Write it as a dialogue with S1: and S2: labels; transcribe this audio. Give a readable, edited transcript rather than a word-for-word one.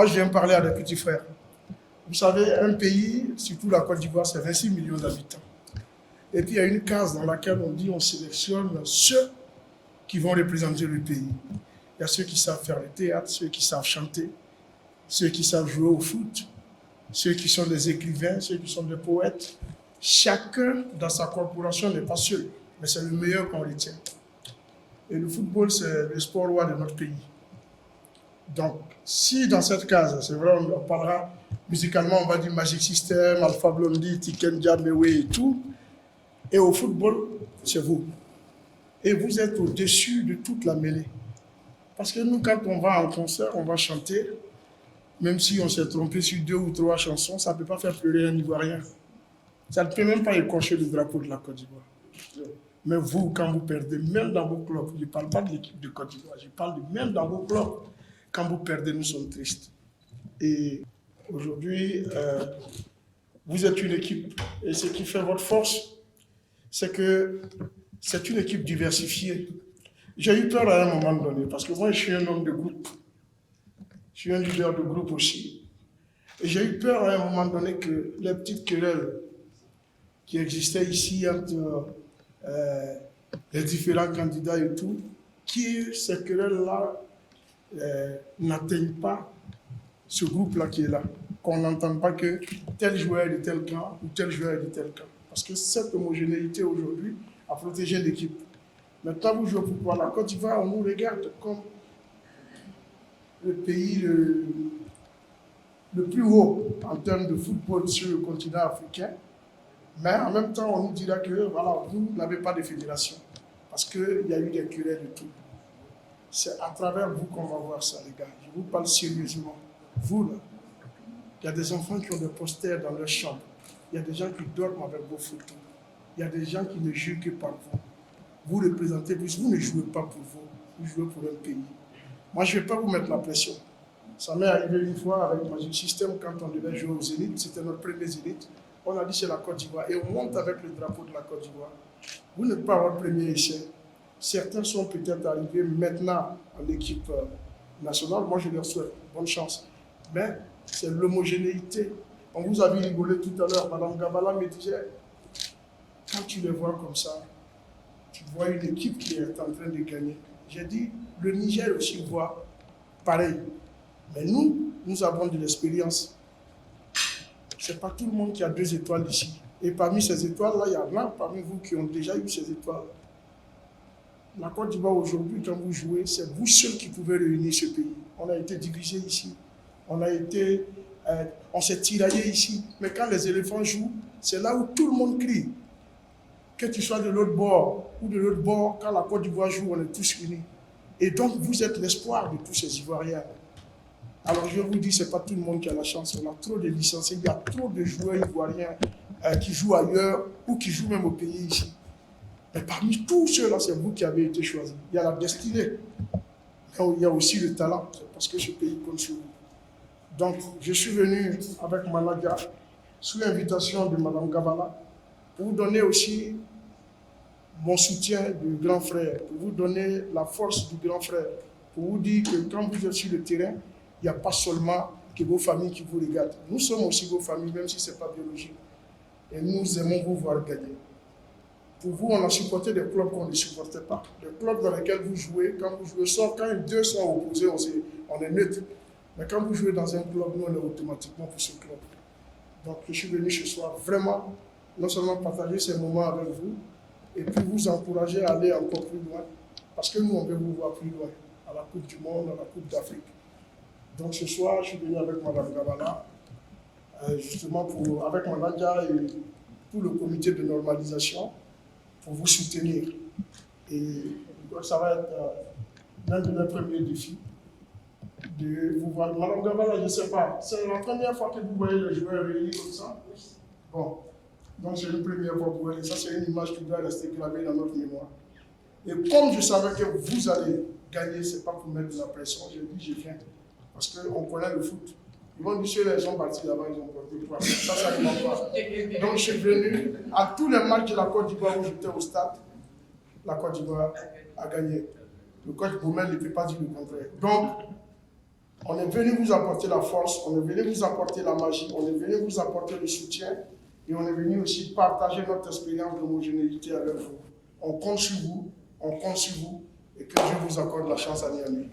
S1: Moi, je viens parler à des petits frères. Vous savez, un pays, surtout la Côte d'Ivoire, c'est 26 millions d'habitants. Et puis, il y a une case dans laquelle on dit on sélectionne ceux qui vont représenter le pays. Il y a ceux qui savent faire le théâtre, ceux qui savent chanter, ceux qui savent jouer au foot, ceux qui sont des écrivains, ceux qui sont des poètes. Chacun dans sa corporation n'est pas seul, mais c'est le meilleur qu'on retient. Et le football, c'est le sport roi de notre pays. Donc, si dans cette case, c'est vrai, on parlera musicalement, on va dire Magic System, Alpha Blondy, Tiken Jah, Mewé et tout. Et au football, c'est vous. Et vous êtes au-dessus de toute la mêlée. Parce que nous, quand on va en concert, on va chanter, même si on s'est trompé sur 2 ou 3 chansons, ça ne peut pas faire pleurer un Ivoirien. Ça ne peut même pas écorcher le drapeau de la Côte d'Ivoire. Mais vous, quand vous perdez, même dans vos clubs, je ne parle pas de l'équipe de Côte d'Ivoire, je parle de même dans vos clubs, quand vous perdez, nous sommes tristes. Et aujourd'hui, vous êtes une équipe. Et ce qui fait votre force, c'est que c'est une équipe diversifiée. J'ai eu peur à un moment donné, parce que moi, je suis un homme de groupe. Je suis un leader de groupe aussi. Et j'ai eu peur à un moment donné que les petites querelles qui existaient ici entre les différents candidats et tout, que ces querelles-là n'atteignent pas ce groupe-là qui est là. Qu'on n'entende pas que tel joueur est de tel camp ou tel joueur est de tel camp. Parce que cette homogénéité aujourd'hui a protégé l'équipe. Maintenant, vous jouez pour la Côte d'Ivoire, on nous regarde comme le pays le plus haut en termes de football sur le continent africain. Mais en même temps, on nous dira que voilà, vous n'avez pas de fédération. Parce qu'il y a eu des querelles et tout. C'est à travers vous qu'on va voir ça, les gars. Je vous parle sérieusement. Vous, là, il y a des enfants qui ont des posters dans leur chambre. Il y a des gens qui dorment avec vos photos. Il y a des gens qui ne jouent que par vous. Vous représentez plus, vous ne jouez pas pour vous, vous jouez pour un pays. Moi, je ne vais pas vous mettre la pression. Ça m'est arrivé une fois avec Magic System, quand on devait jouer au Zénith, c'était notre premier Zénith. On a dit c'est la Côte d'Ivoire et on monte avec le drapeau de la Côte d'Ivoire. Vous n'êtes pas votre premier essai. Certains sont peut-être arrivés maintenant en équipe nationale. Moi, je leur souhaite bonne chance. Mais c'est l'homogénéité. On vous a vu rigoler tout à l'heure. Madame Gabala me disait, quand tu les vois comme ça, tu vois une équipe qui est en train de gagner. J'ai dit, le Niger aussi voit pareil. Mais nous avons de l'expérience. Ce n'est pas tout le monde qui a 2 étoiles ici. Et parmi ces étoiles-là, il y en a parmi vous qui ont déjà eu ces étoiles. La Côte d'Ivoire aujourd'hui, quand vous jouez, c'est vous seuls qui pouvez réunir ce pays. On a été divisés ici. On s'est tiraillés ici. Mais quand les éléphants jouent, c'est là où tout le monde crie. Que tu sois de l'autre bord ou de l'autre bord, quand la Côte d'Ivoire joue, on est tous unis. Et donc, vous êtes l'espoir de tous ces Ivoiriens. Alors, je vous dis, ce n'est pas tout le monde qui a la chance. On a trop de licenciés, il y a trop de joueurs ivoiriens qui jouent ailleurs ou qui jouent même au pays ici. Mais parmi tous ceux-là, c'est vous qui avez été choisis. Il y a la destinée. Il y a aussi le talent, parce que ce pays compte sur vous. Donc, je suis venu avec Malaga sous l'invitation de Mme Gabala pour vous donner aussi mon soutien du grand frère, pour vous donner la force du grand frère, pour vous dire que quand vous êtes sur le terrain, il n'y a pas seulement que vos familles qui vous regardent. Nous sommes aussi vos familles, même si ce n'est pas biologique. Et nous aimons vous voir gagner. Pour vous, on a supporté des clubs qu'on ne supportait pas. Des clubs dans lesquels vous jouez, quand vous jouez, sauf quand 2 sont opposés, on est neutre. Mais quand vous jouez dans un club, nous, on est automatiquement pour ce club. Donc, je suis venu ce soir vraiment, non seulement partager ces moments avec vous, et puis vous encourager à aller encore plus loin, parce que nous, on veut vous voir plus loin, à la Coupe du Monde, à la Coupe d'Afrique. Donc, ce soir, je suis venu avec Mme Gabala, justement avec Mme Dia et tout le comité de normalisation, pour vous soutenir. Et ça va être l'un de mes premiers défis. De vous voir. Madame Gabala, je ne sais pas, c'est la première fois que vous voyez les joueurs réunis comme ça. Bon, donc c'est une première fois pour elle. Ça, c'est une image qui doit rester gravée dans notre mémoire. Et comme je savais que vous allez gagner, ce n'est pas pour mettre de la pression, j'ai dit, je viens. Parce qu'on connaît le foot. Ils vont dire, ceux les gens partis là-bas, ils ont porté quoi. Ça ne va pas. Donc je suis venu à tous les matchs de la Côte d'Ivoire où j'étais au stade. La Côte d'Ivoire a gagné. Le coach Boumel ne peut pas dire le contraire. Donc, On est venu vous apporter la force, on est venu vous apporter la magie, on est venu vous apporter le soutien et on est venu aussi partager notre expérience d'homogénéité avec vous. On compte sur vous et que Dieu vous accorde la chance à Niamey.